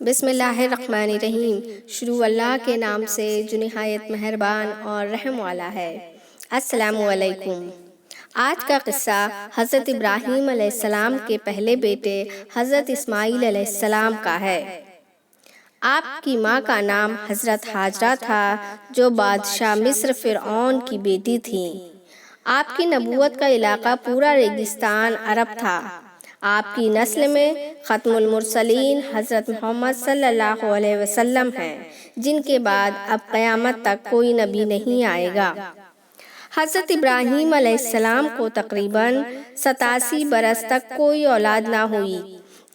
بسم اللہ الرحمن الرحیم۔ شروع اللہ کے نام سے جو نہایت مہربان اور رحم والا ہے۔ السلام علیکم۔ آج کا قصہ حضرت ابراہیم علیہ السلام کے پہلے بیٹے حضرت اسماعیل علیہ السلام کا ہے۔ آپ کی ماں کا نام حضرت ہاجرہ تھا جو بادشاہ مصر فرعون کی بیٹی تھیں۔ آپ کی نبوت کا علاقہ پورا ریگستان عرب تھا۔ آپ کی نسل میں ختم المرسلین حضرت محمد صلی اللہ علیہ وسلم ہیں، جن کے بعد اب قیامت تک کوئی نبی نہیں آئے گا۔ حضرت ابراہیم علیہ السلام کو تقریباً 87 برس تک کوئی اولاد نہ ہوئی،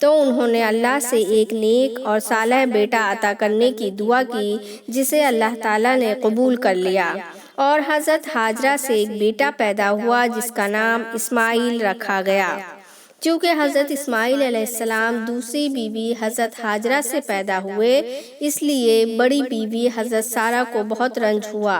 تو انہوں نے اللہ سے ایک نیک اور صالح بیٹا عطا کرنے کی دعا کی، جسے اللہ تعالیٰ نے قبول کر لیا، اور حضرت ہاجرہ سے ایک بیٹا پیدا ہوا جس کا نام اسماعیل رکھا گیا۔ چونکہ حضرت اسماعیل علیہ السلام دوسری بیوی حضرت ہاجرہ سے پیدا ہوئے، اس لیے بڑی بیوی حضرت سارہ کو بہت رنج ہوا۔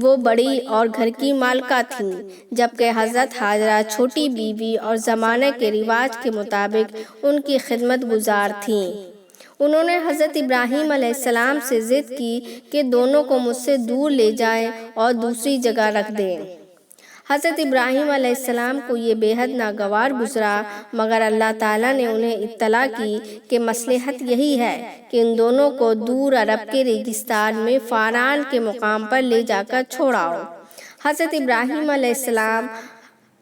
وہ بڑی اور گھر کی مالکہ تھیں، جبکہ حضرت ہاجرہ چھوٹی بیوی اور زمانے کے رواج کے مطابق ان کی خدمت گزار تھیں۔ انہوں نے حضرت ابراہیم علیہ السلام سے ضد کی کہ دونوں کو مجھ سے دور لے جائیں اور دوسری جگہ رکھ دیں۔ حضرت ابراہیم علیہ السلام کو یہ بے حد ناگوار گزرا، مگر اللہ تعالیٰ نے انہیں اطلاع کی کہ مصلحت یہی ہے کہ ان دونوں کو دور عرب کے ریگستان میں فاران کے مقام پر لے جا کر چھوڑاؤ۔ حضرت ابراہیم علیہ السلام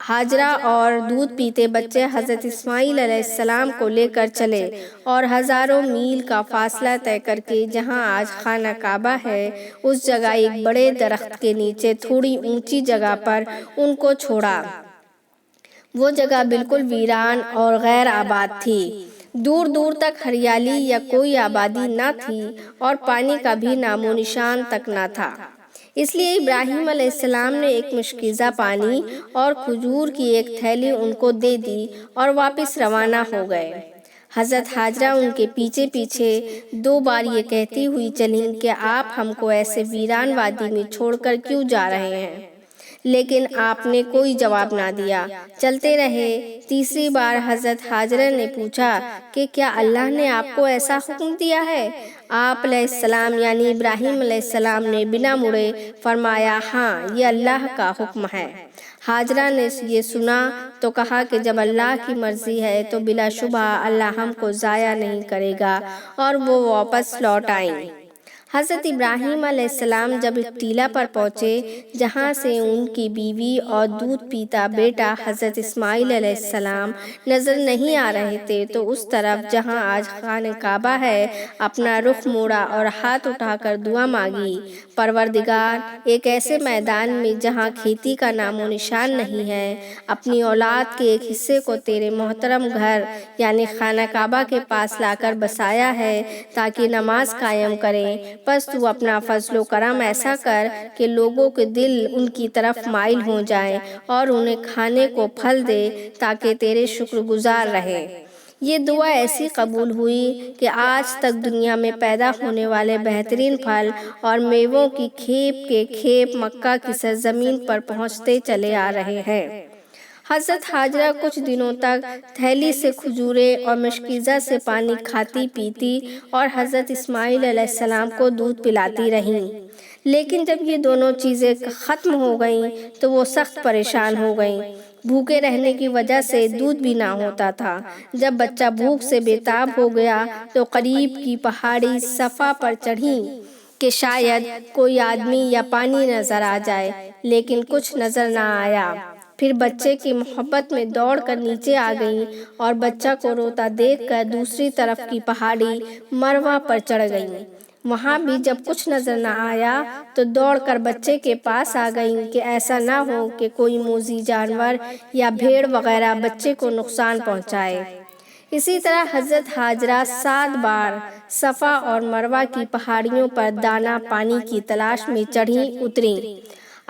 ہاجرہ اور دودھ پیتے بچے حضرت اسماعیل علیہ السلام کو لے کر چلے، اور ہزاروں میل کا فاصلہ طے کر کے جہاں آج خانہ کعبہ ہے، اس جگہ ایک بڑے درخت کے نیچے تھوڑی اونچی جگہ پر ان کو چھوڑا۔ وہ جگہ بالکل ویران اور غیر آباد تھی۔ دور دور تک ہریالی یا کوئی آبادی نہ تھی، اور پانی کا بھی نام و نشان تک نہ تھا۔ اس لیے ابراہیم علیہ السلام نے ایک مشکیزہ پانی اور کھجور کی ایک تھیلی ان کو دے دی اور واپس روانہ ہو گئے۔ حضرت ہاجرہ ان کے پیچھے پیچھے 2 بار یہ کہتی ہوئی چلیں کہ آپ ہم کو ایسے ویران وادی میں چھوڑ کر کیوں جا رہے ہیں؟ لیکن آپ نے کوئی جواب نہ دیا، چلتے رہے۔ تیسری بار حضرت ہاجرہ نے پوچھا کہ کیا اللہ نے آپ کو ایسا حکم دیا ہے؟ آپ علیہ السلام یعنی ابراہیم علیہ السلام نے بنا مڑے فرمایا، ہاں، یہ اللہ کا حکم ہے۔ ہاجرہ نے یہ سنا تو کہا کہ جب اللہ کی مرضی ہے تو بلا شبہ اللہ ہم کو ضائع نہیں کرے گا، اور وہ واپس لوٹ آئیں۔ حضرت ابراہیم علیہ السلام جب ایک ٹیلہ پر پہنچے جہاں سے ان کی بیوی اور دودھ پیتا بیٹا حضرت اسماعیل علیہ السلام نظر نہیں آ رہے تھے، تو اس طرف جہاں آج خانہ کعبہ ہے اپنا رخ موڑا اور ہاتھ اٹھا کر دعا مانگی، پروردگار، ایک ایسے میدان میں جہاں کھیتی کا نام و نشان نہیں ہے، اپنی اولاد کے ایک حصے کو تیرے محترم گھر یعنی خانہ کعبہ کے پاس لا کر بسایا ہے تاکہ نماز قائم کریں، بس تو اپنا فضل و کرم ایسا کر کہ لوگوں کے دل ان کی طرف مائل ہو جائیں اور انہیں کھانے کو پھل دے تاکہ تیرے شکر گزار رہیں۔ یہ دعا ایسی قبول ہوئی کہ آج تک دنیا میں پیدا ہونے والے بہترین پھل اور میووں کی کھیپ کے کھیپ مکہ کی سرزمین پر پہنچتے چلے آ رہے ہیں۔ حضرت ہاجرہ کچھ دنوں تک تھیلی سے کھجوریں اور مشکیزہ سے پانی کھاتی پیتی اور حضرت اسماعیل علیہ السلام کو دودھ پلاتی رہیں، لیکن جب یہ دونوں چیزیں ختم ہو گئیں تو وہ سخت پریشان ہو گئیں۔ بھوکے رہنے کی وجہ سے دودھ بھی نہ ہوتا تھا۔ جب بچہ بھوک سے بے تاب ہو گیا تو قریب کی پہاڑی صفا پر چڑھیں کہ شاید کوئی آدمی یا پانی نظر آ جائے، لیکن کچھ نظر نہ آیا۔ پھر بچے کی محبت میں دوڑ کر نیچے آ گئیں اور بچہ کو روتا دیکھ کر دوسری طرف کی پہاڑی مروہ پر چڑھ گئیں۔ وہاں بھی جب کچھ نظر نہ آیا تو دوڑ کر بچے کے پاس آ گئیں کہ ایسا نہ ہو کہ کوئی موذی جانور یا بھیڑ وغیرہ بچے کو نقصان پہنچائے۔ اسی طرح حضرت ہاجرہ 7 بار صفا اور مروہ کی پہاڑیوں پر دانہ پانی کی تلاش میں چڑھیں اتریں۔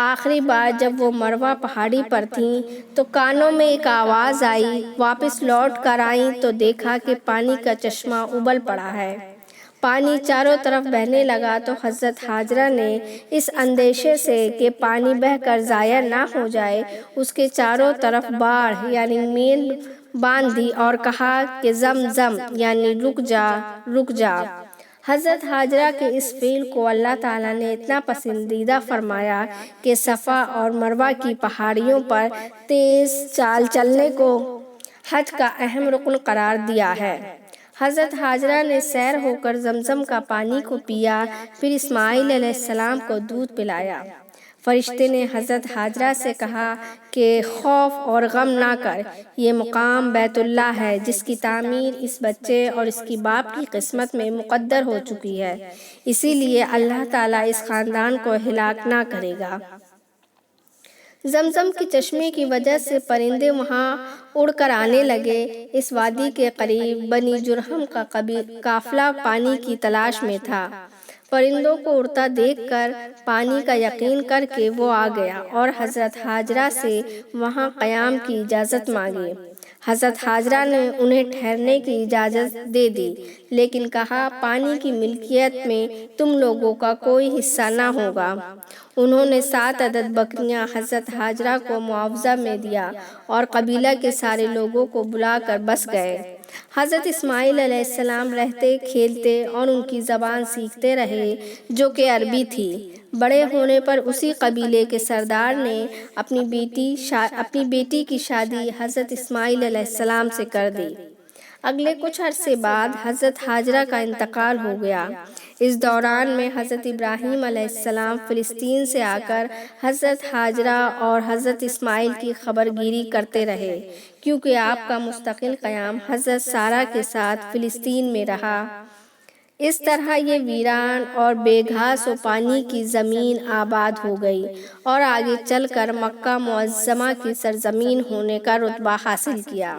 آخری بار جب وہ مروہ پہاڑی پر تھیں تو کانوں میں ایک آواز آئی۔ واپس لوٹ کر آئیں تو دیکھا کہ پانی کا چشمہ ابل پڑا ہے، پانی چاروں طرف بہنے لگا۔ تو حضرت ہاجرہ نے اس اندیشے سے کہ پانی بہہ کر ضائع نہ ہو جائے، اس کے چاروں طرف باڑھ یعنی میل باندھ دی اور کہا کہ زم زم یعنی رک جا رک جا۔ حضرت ہاجرہ کے اس فعل کو اللہ تعالیٰ نے اتنا پسندیدہ فرمایا کہ صفا اور مروہ کی پہاڑیوں پر تیز چال چلنے کو حج کا اہم رکن قرار دیا ہے۔ حضرت ہاجرہ نے سیر ہو کر زمزم کا پانی کو پیا، پھر اسماعیل علیہ السلام کو دودھ پلایا۔ فرشتے نے حضرت ہاجرہ سے کہا کہ خوف اور غم نہ کر، یہ مقام بیت اللہ ہے جس کی تعمیر اس بچے اور اس کی باپ کی قسمت میں مقدر ہو چکی ہے، اسی لیے اللہ تعالیٰ اس خاندان کو ہلاک نہ کرے گا۔ زمزم کے چشمے کی وجہ سے پرندے وہاں اڑ کر آنے لگے۔ اس وادی کے قریب بنی جرہم کا قافلہ پانی کی تلاش میں تھا۔ پرندوں کو اڑتا دیکھ کر پانی کا یقین کر کے وہ آ گیا اور حضرت ہاجرہ سے وہاں قیام کی اجازت مانگی۔ حضرت ہاجرہ نے انہیں ٹھہرنے کی اجازت دے دی، لیکن کہا پانی کی ملکیت میں تم لوگوں کا کوئی حصہ نہ ہوگا۔ انہوں نے 7 عدد بکریاں حضرت ہاجرہ کو معاوضہ میں دیا اور قبیلہ کے سارے لوگوں کو بلا کر بس گئے۔ حضرت اسماعیل علیہ السلام رہتے کھیلتے اور ان کی زبان سیکھتے رہے جو کہ عربی تھی۔ بڑے ہونے پر اسی قبیلے کے سردار نے اپنی بیٹی کی شادی حضرت اسماعیل علیہ السلام سے کر دی۔ اگلے کچھ عرصے بعد حضرت ہاجرہ کا انتقال ہو گیا۔ اس دوران میں حضرت ابراہیم علیہ السلام فلسطین سے آ کر حضرت ہاجرہ اور حضرت اسماعیل کی خبر گیری کرتے رہے، کیونکہ آپ کا مستقل قیام حضرت سارہ کے ساتھ فلسطین میں رہا۔ اس طرح یہ ویران اور بے گھاس و پانی کی زمین آباد ہو گئی اور آگے چل کر مکہ معظمہ کی سرزمین ہونے کا رتبہ حاصل کیا۔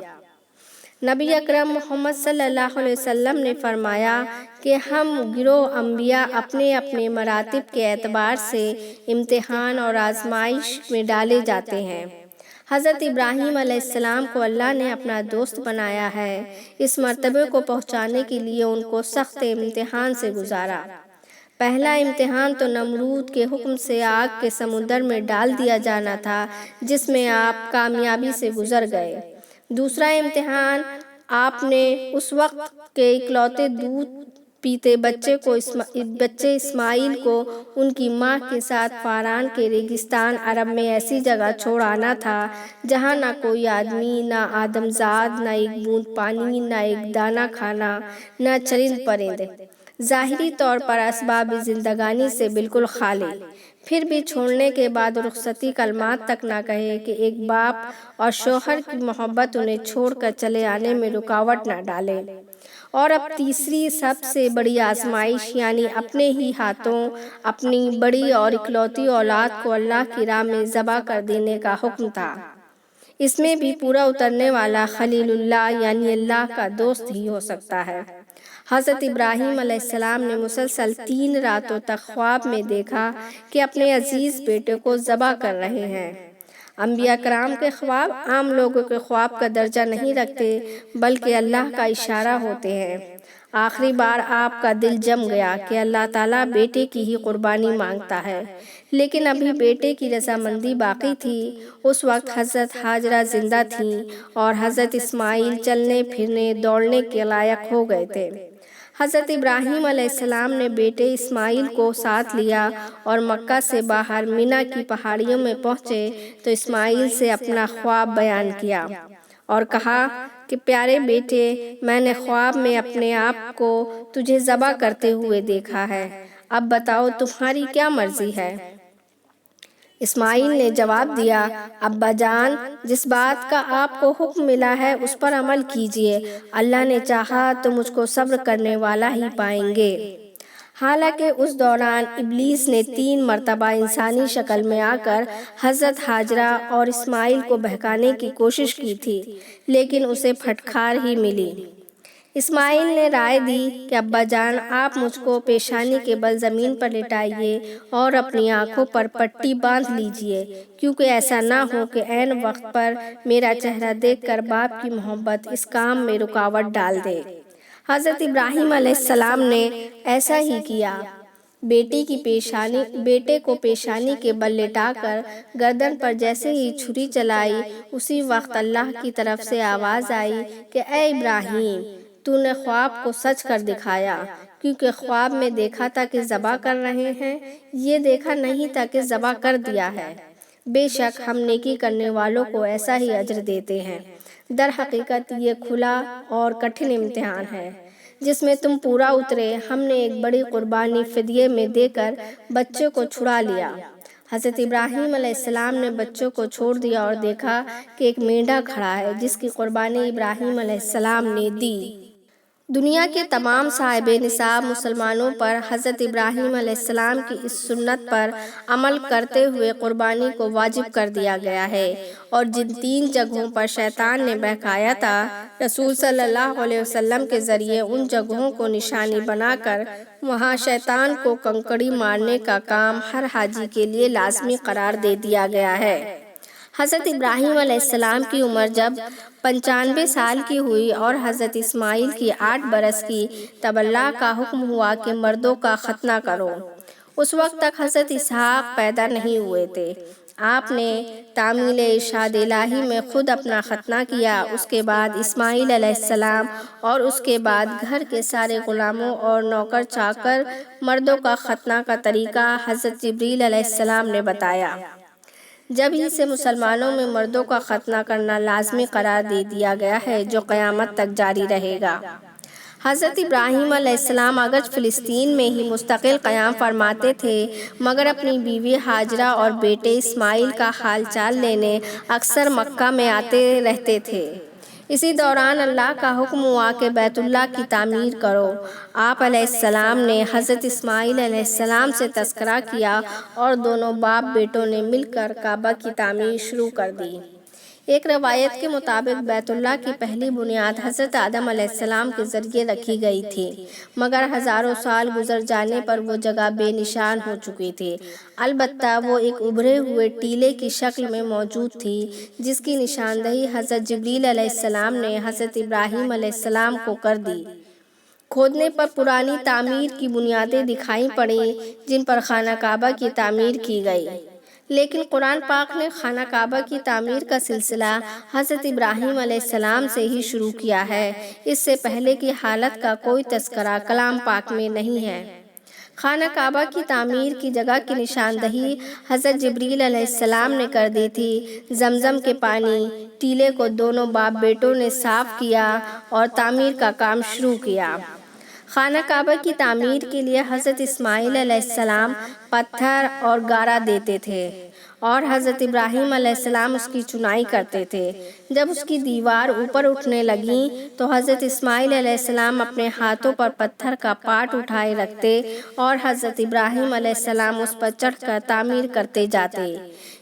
نبی اکرم محمد صلی اللہ علیہ وسلم نے فرمایا کہ ہم گروہ انبیاء اپنے اپنے مراتب کے اعتبار سے امتحان اور آزمائش میں ڈالے جاتے ہیں۔ حضرت ابراہیم علیہ السلام کو اللہ نے اپنا دوست بنایا ہے۔ اس مرتبے کو پہنچانے کے لیے ان کو سخت امتحان سے گزارا۔ پہلا امتحان تو نمرود کے حکم سے آگ کے سمندر میں ڈال دیا جانا تھا، جس میں آپ کامیابی سے گزر گئے۔ دوسرا امتحان آپ نے اس وقت کے اکلوتے دودھ پیتے بچے اسماعیل کو ان کی ماں کے ساتھ فاران کے ریگستان عرب میں ایسی جگہ چھوڑ آنا تھا جہاں نہ کوئی آدمی، نہ آدمزاد، نہ ایک بوند پانی، نہ ایک دانہ کھانا، نہ چرند پرند، ظاہری طور پر اسباب زندگانی سے بالکل خالی۔ پھر بھی چھوڑنے کے بعد رخصتی کلمات تک نہ کہے کہ ایک باپ اور شوہر کی محبت انہیں چھوڑ کر چلے آنے میں رکاوٹ نہ ڈالے۔ اور اب تیسری سب سے بڑی آزمائش، یعنی اپنے ہی ہاتھوں اپنی بڑی اور اکلوتی اولاد کو اللہ کی راہ میں ذبح کر دینے کا حکم تھا۔ اس میں بھی پورا اترنے والا خلیل اللہ یعنی اللہ کا دوست ہی ہو سکتا ہے۔ حضرت ابراہیم علیہ السلام نے مسلسل 3 راتوں تک خواب میں دیکھا کہ اپنے عزیز بیٹے کو ذبح کر رہے ہیں۔ انبیاء کرام کے خواب عام لوگوں کے خواب کا درجہ نہیں رکھتے، بلکہ اللہ کا اشارہ ہوتے ہیں۔ آخری بار آپ کا دل جم گیا کہ اللہ تعالیٰ بیٹے کی ہی قربانی مانگتا ہے، لیکن ابھی بیٹے کی رضامندی باقی تھی۔ اس وقت حضرت ہاجرہ زندہ تھیں اور حضرت اسماعیل چلنے پھرنے دوڑنے کے لائق ہو گئے تھے۔ حضرت ابراہیم علیہ السلام نے بیٹے اسماعیل کو ساتھ لیا اور مکہ سے باہر مینا کی پہاڑیوں میں پہنچے تو اسماعیل سے اپنا خواب بیان کیا اور کہا کہ پیارے بیٹے، میں نے خواب میں اپنے آپ کو تجھے ذبح کرتے ہوئے دیکھا ہے، اب بتاؤ تمہاری کیا مرضی ہے؟ اسماعیل نے جواب دیا، ابا جان، جس بات کا آپ کو حکم ملا ہے اس پر عمل کیجیے، اللہ نے چاہا تو مجھ کو صبر کرنے والا ہی پائیں گے۔ حالانکہ اس دوران ابلیس نے 3 مرتبہ انسانی شکل میں آ کر حضرت ہاجرہ اور اسماعیل کو بہکانے کی کوشش کی تھی، لیکن اسے پھٹکار ہی ملی۔ اسماعیل نے رائے دی کہ ابا جان، آپ مجھ کو پیشانی کے بل زمین پر لٹائیے اور اپنی آنکھوں پر پٹی باندھ لیجیے، کیونکہ ایسا نہ ہو کہ عین وقت پر میرا چہرہ دیکھ کر باپ کی محبت اس کام میں رکاوٹ ڈال دے۔ حضرت ابراہیم علیہ السلام نے ایسا ہی کیا۔ بیٹے کو پیشانی کے بل لٹا کر گردن پر جیسے ہی چھری چلائی، اسی وقت اللہ کی طرف سے آواز آئی کہ اے ابراہیم، تو نے خواب کو سچ کر دکھایا، کیونکہ خواب میں دیکھا تھا کہ ذبح کر رہے ہیں، یہ دیکھا نہیں تھا کہ ذبح کر دیا ہے۔ بے شک ہم نیکی کرنے والوں کو ایسا ہی اجر دیتے ہیں۔ در حقیقت یہ کھلا اور کٹھن امتحان ہے جس میں تم پورا اترے۔ ہم نے ایک بڑی قربانی فدیے میں دے کر بچے کو چھڑا لیا۔ حضرت ابراہیم علیہ السلام نے بچوں کو چھوڑ دیا اور دیکھا کہ ایک مینڈھا کھڑا ہے جس کی قربانی ابراہیم علیہ السلام نے دی۔ دنیا کے تمام صاحب نصاب مسلمانوں پر حضرت ابراہیم علیہ السلام کی اس سنت پر عمل کرتے ہوئے قربانی کو واجب کر دیا گیا ہے، اور جن 3 جگہوں پر شیطان نے بہکایا تھا، رسول صلی اللہ علیہ وسلم کے ذریعے ان جگہوں کو نشانی بنا کر وہاں شیطان کو کنکڑی مارنے کا کام ہر حاجی کے لیے لازمی قرار دے دیا گیا ہے۔ حضرت ابراہیم علیہ السلام کی عمر جب 95 سال کی ہوئی اور حضرت اسماعیل کی 8 برس کی، تب اللہ کا حکم ہوا کہ مردوں کا ختنہ کرو۔ اس وقت تک حضرت اسحاق پیدا نہیں ہوئے تھے۔ آپ نے تعمیل ارشاد الہی میں خود اپنا ختنہ کیا، اس کے بعد اسماعیل علیہ السلام اور اس کے بعد گھر کے سارے غلاموں اور نوکر چاکر مردوں کا ختنہ کا طریقہ حضرت جبریل علیہ السلام نے بتایا۔ جب ہی سے مسلمانوں میں مردوں کا ختنہ کرنا لازمی قرار دے دیا گیا ہے، جو قیامت تک جاری رہے گا۔ حضرت ابراہیم علیہ السلام اگرچہ فلسطین میں ہی مستقل قیام فرماتے تھے، مگر اپنی بیوی ہاجرہ اور بیٹے اسماعیل کا حال چال لینے اکثر مکہ میں آتے رہتے تھے۔ اسی دوران اللہ کا حکم ہوا کہ بیت اللہ کی تعمیر کرو۔ آپ علیہ السلام نے حضرت اسماعیل علیہ السلام سے تذکرہ کیا اور دونوں باپ بیٹوں نے مل کر کعبہ کی تعمیر شروع کر دی۔ ایک روایت کے مطابق بیت اللہ کی پہلی بنیاد حضرت آدم علیہ السلام کے ذریعے رکھی گئی تھی، مگر ہزاروں سال گزر جانے پر وہ جگہ بے نشان ہو چکی تھی۔ البتہ وہ ایک ابھرے ہوئے ٹیلے کی شکل میں موجود تھی، جس کی نشاندہی حضرت جبریل علیہ السلام نے حضرت ابراہیم علیہ السلام کو کر دی۔ کھودنے پر پرانی تعمیر کی بنیادیں دکھائی پڑیں جن پر خانہ کعبہ کی تعمیر کی گئی، لیکن قرآن پاک نے خانہ کعبہ کی تعمیر کا سلسلہ حضرت ابراہیم علیہ السلام سے ہی شروع کیا ہے۔ اس سے پہلے کی حالت کا کوئی تذکرہ کلام پاک میں نہیں ہے۔ خانہ کعبہ کی تعمیر کی جگہ کی نشاندہی حضرت جبریل علیہ السلام نے کر دی تھی۔ زمزم کے پانی ٹیلے کو دونوں باپ بیٹوں نے صاف کیا اور تعمیر کا کام شروع کیا۔ خانہ کعبہ کی تعمیر کے لیے حضرت اسماعیل علیہ السلام پتھر اور گارا دیتے تھے اور حضرت ابراہیم علیہ السلام اس کی چنائی کرتے تھے۔ جب اس کی دیوار اوپر اٹھنے لگیں تو حضرت اسماعیل علیہ السلام اپنے ہاتھوں پر پتھر کا پاٹ اٹھائے رکھتے اور حضرت ابراہیم علیہ السلام اس پر چڑھ کر تعمیر کرتے جاتے۔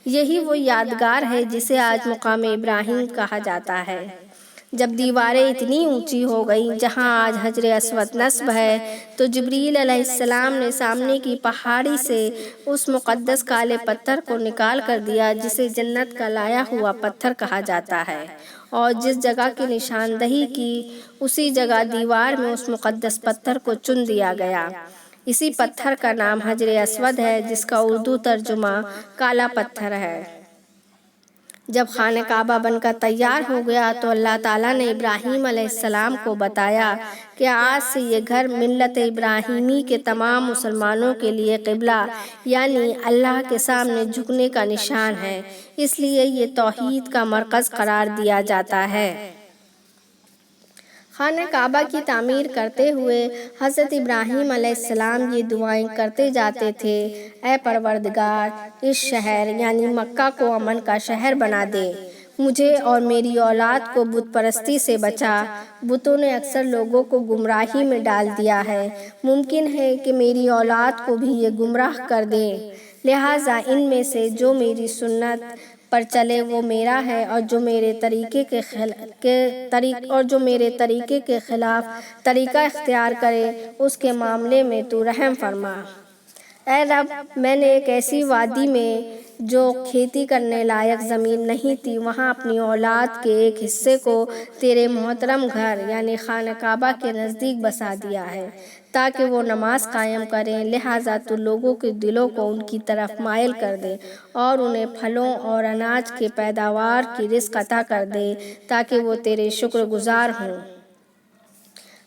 یہی وہ یادگار ہے جسے آج مقام ابراہیم کہا جاتا ہے۔ جب دیواریں اتنی اونچی ہو گئیں جہاں آج حجر اسود نصب ہے، تو جبریل علیہ السلام نے سامنے کی پہاڑی سے اس مقدس کالے پتھر کو نکال کر دیا جسے جنت کا لایا ہوا پتھر کہا جاتا ہے، اور جس جگہ کی نشاندہی کی اسی جگہ دیوار میں اس مقدس پتھر کو چن دیا گیا۔ اسی پتھر کا نام حجر اسود ہے، جس کا اردو ترجمہ کالا پتھر ہے۔ جب خانہ کعبہ بن کر تیار ہو گیا تو اللہ تعالیٰ نے ابراہیم علیہ السلام کو بتایا کہ آج سے یہ گھر ملت ابراہیمی کے تمام مسلمانوں کے لیے قبلہ یعنی اللہ کے سامنے جھکنے کا نشان ہے، اس لیے یہ توحید کا مرکز قرار دیا جاتا ہے۔ خانہ کعبہ کی تعمیر کرتے ہوئے حضرت ابراہیم علیہ السلام یہ دعائیں کرتے جاتے تھے: اے پروردگار، اس شہر یعنی مکہ کو امن کا شہر بنا دے، مجھے اور میری اولاد کو بت پرستی سے بچا۔ بتوں نے اکثر لوگوں کو گمراہی میں ڈال دیا ہے، ممکن ہے کہ میری اولاد کو بھی یہ گمراہ کر دیں، لہٰذا ان میں سے جو میری سنت پر چلے وہ میرا ہے، اور جو میرے طریقے کے خلاف طریقہ اختیار کرے اس کے معاملے میں تو رحم فرما۔ اے رب، میں نے ایک ایسی وادی میں جو کھیتی کرنے لائق زمین نہیں تھی وہاں اپنی اولاد کے ایک حصے کو تیرے محترم گھر یعنی خانہ کعبہ کے نزدیک بسا دیا ہے تاکہ وہ نماز قائم کریں، لہٰذا تو لوگوں کے دلوں کو ان کی طرف مائل کر دے اور انہیں پھلوں اور اناج کے پیداوار کی رزق عطا کر دے تاکہ وہ تیرے شکر گزار ہوں۔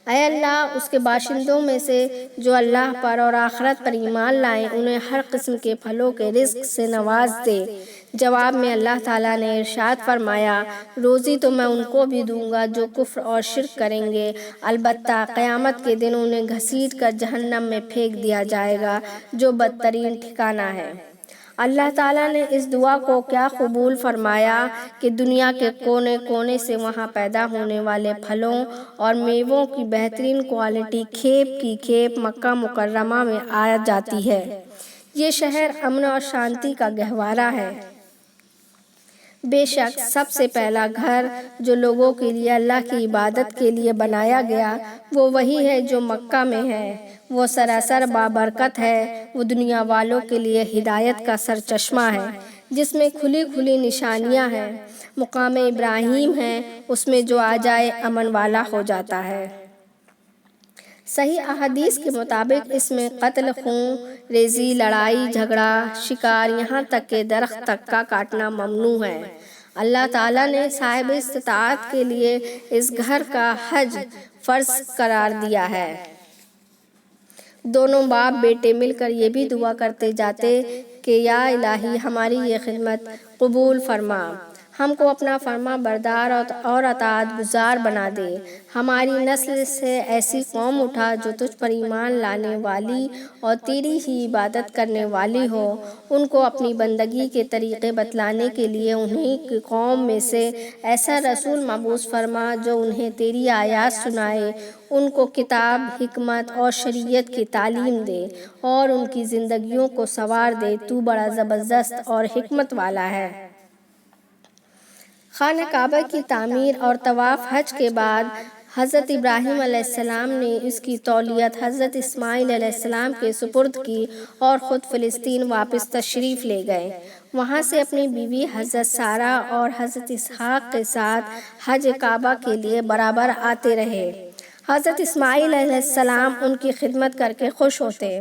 اے اللہ، اس کے باشندوں میں سے جو اللہ پر اور آخرت پر ایمان لائیں انہیں ہر قسم کے پھلوں کے رزق سے نواز دے۔ جواب میں اللہ تعالیٰ نے ارشاد فرمایا، روزی تو میں ان کو بھی دوں گا جو کفر اور شرک کریں گے، البتہ قیامت کے دن انہیں گھسیٹ کر جہنم میں پھینک دیا جائے گا جو بدترین ٹھکانہ ہے۔ اللہ تعالیٰ نے اس دعا کو کیا قبول فرمایا کہ دنیا کے کونے کونے سے وہاں پیدا ہونے والے پھلوں اور میووں کی بہترین کوالٹی کھیپ کی کھیپ مکہ مکرمہ میں آ جاتی ہے۔ یہ شہر امن اور شانتی کا گہوارہ ہے۔ بے شک سب سے پہلا گھر جو لوگوں کے لیے اللہ کی عبادت کے لیے بنایا گیا وہ وہی ہے جو مکہ میں ہے۔ وہ سراسر بابرکت ہے، وہ دنیا والوں کے لیے ہدایت کا سرچشمہ ہے جس میں کھلی کھلی نشانیاں ہیں۔ مقام ابراہیم ہے، اس میں جو آ جائے امن والا ہو جاتا ہے۔ صحیح احادیث کے مطابق اس میں قتل، خون ریزی، لڑائی جھگڑا، شکار یہاں تک کہ درخت تک کا کاٹنا ممنوع ہے۔ اللہ تعالیٰ نے صاحب استطاعت کے لیے اس گھر کا حج فرض قرار دیا ہے۔ دونوں باپ بیٹے مل کر یہ بھی دعا کرتے جاتے کہ یا الہی ہماری یہ خدمت قبول فرما، ہم کو اپنا فرما بردار اور اطاعت گزار بنا دے، ہماری نسل سے ایسی قوم اٹھا جو تجھ پر ایمان لانے والی اور تیری ہی عبادت کرنے والی ہو، ان کو اپنی بندگی کے طریقے بتلانے کے لیے انہیں کی قوم میں سے ایسا رسول مبعوث فرما جو انہیں تیری آیات سنائے، ان کو کتاب، حکمت اور شریعت کی تعلیم دے اور ان کی زندگیوں کو سنوار دے، تو بڑا زبردست اور حکمت والا ہے۔ خانہ کعبہ کی تعمیر اور طواف حج کے بعد حضرت ابراہیم علیہ السلام نے اس کی تولیت حضرت اسماعیل علیہ السلام کے سپرد کی اور خود فلسطین واپس تشریف لے گئے۔ وہاں سے اپنی بیوی حضرت سارہ اور حضرت اسحاق کے ساتھ حج کعبہ کے لیے برابر آتے رہے۔ حضرت اسماعیل علیہ السلام ان کی خدمت کر کے خوش ہوتے۔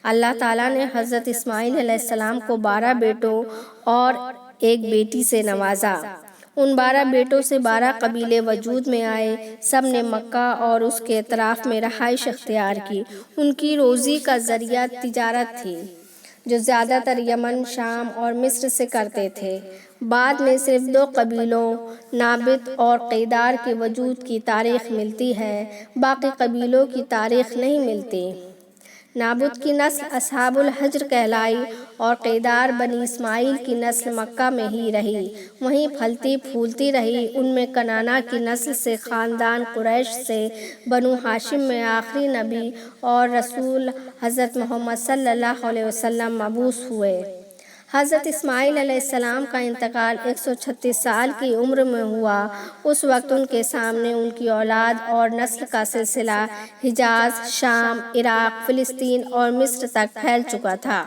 اللہ تعالیٰ نے حضرت اسماعیل علیہ السلام کو 12 بیٹوں اور ایک بیٹی سے نوازا۔ ان 12 بیٹوں سے 12 قبیلے وجود میں آئے، سب نے مکہ اور اس کے اطراف میں رہائش اختیار کی۔ ان کی روزی کا ذریعہ تجارت تھی جو زیادہ تر یمن، شام اور مصر سے کرتے تھے۔ بعد میں صرف 2 قبیلوں نابت اور قیدار کے وجود کی تاریخ ملتی ہے، باقی قبیلوں کی تاریخ نہیں ملتی۔ نابت کی نسل اصحاب الحجر کہلائی اور قیدار بنی اسماعیل کی نسل مکہ میں ہی رہی، وہیں پھلتی پھولتی رہی۔ ان میں کنانہ کی نسل سے خاندان قریش سے بنو ہاشم میں آخری نبی اور رسول حضرت محمد صلی اللہ علیہ وسلم مبعوث ہوئے۔ حضرت اسماعیل علیہ السلام کا انتقال 136 سال کی عمر میں ہوا۔ اس وقت ان کے سامنے ان کی اولاد اور نسل کا سلسلہ حجاز، شام، عراق، فلسطین اور مصر تک پھیل چکا تھا۔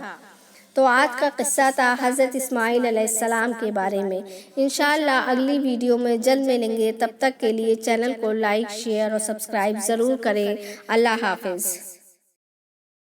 تو آج کا قصہ تھا حضرت اسماعیل علیہ السلام کے بارے میں۔ انشاءاللہ اگلی ویڈیو میں جلد ملیں گے، تب تک کے لیے چینل کو لائک، شیئر اور سبسکرائب ضرور کریں۔ اللہ حافظ۔